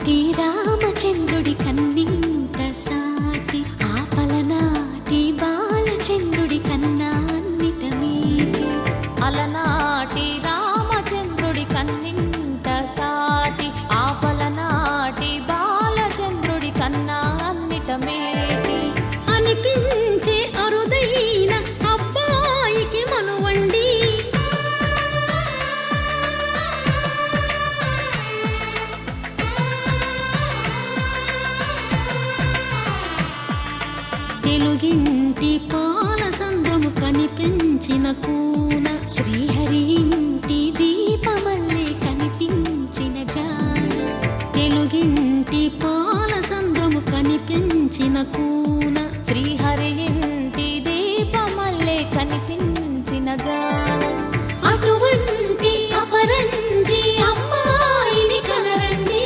అలనాటి రామచంద్రుడి కన్నింత సాటి ఆపలనాటి బాలచంద్రుడి కన్నా అన్నిట మీటి. అలనాటి రామచంద్రుడి కన్నింత సాటి ఆపలనాటి బాలచంద్రుడి కన్నా అన్నిట మేటి అనిపించే అరుదైన అబ్బాయికి మనువండి. తెలుగింటి పాలసంద్రము కనిపించిన కూన శ్రీహరి ఇంటి దీపమల్లే కనిపించిన జాన. తెలుగింటి పాలసంద్రము కనిపించిన కూన శ్రీహరి ఇంటి దీపమల్లే కనిపించిన జాన. అటువంటి అపరంజి అమ్మాయిని కనరండి.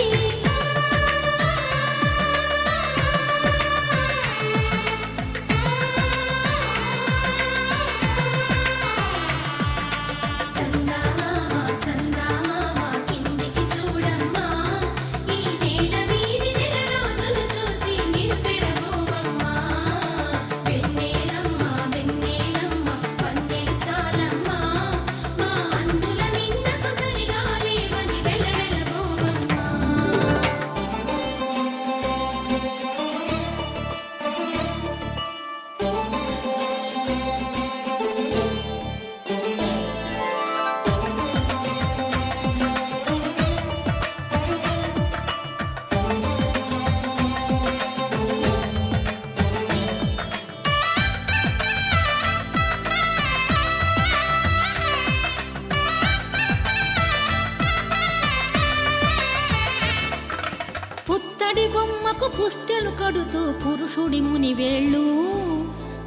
పుత్తడి బొమ్మకు పుస్తెలు కడుతూ పురుషుడి ముని వేళ్ళు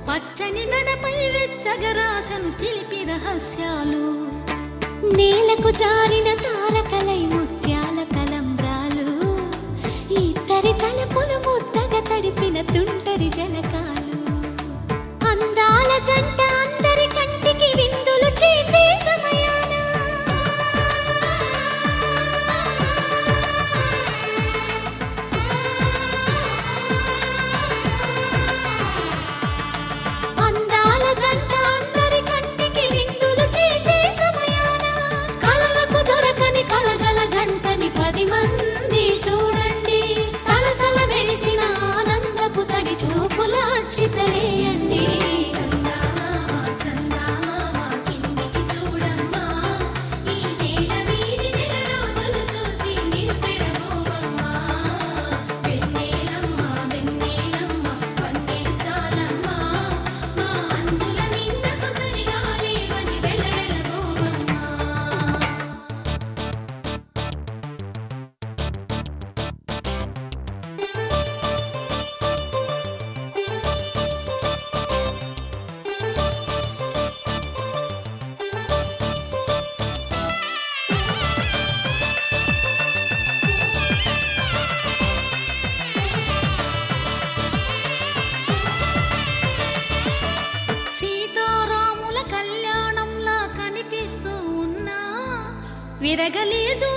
పచ్చని నడపై వెచ్చగరాసను చిలిపి రహస్యాలు. నేలకు జారిన తారకలై ముత్యాల తలంబ్రాలు ఇద్దరి తలపులు ముద్దగా తడిపిన తుంటరి జలకాలు. అందాల జంట అందరి కంటికి విందులు చేసే సమయాన చితలేయండి. సీతారాముల కళ్యాణంలా కనిపిస్తూ ఉన్నా విరగలేదు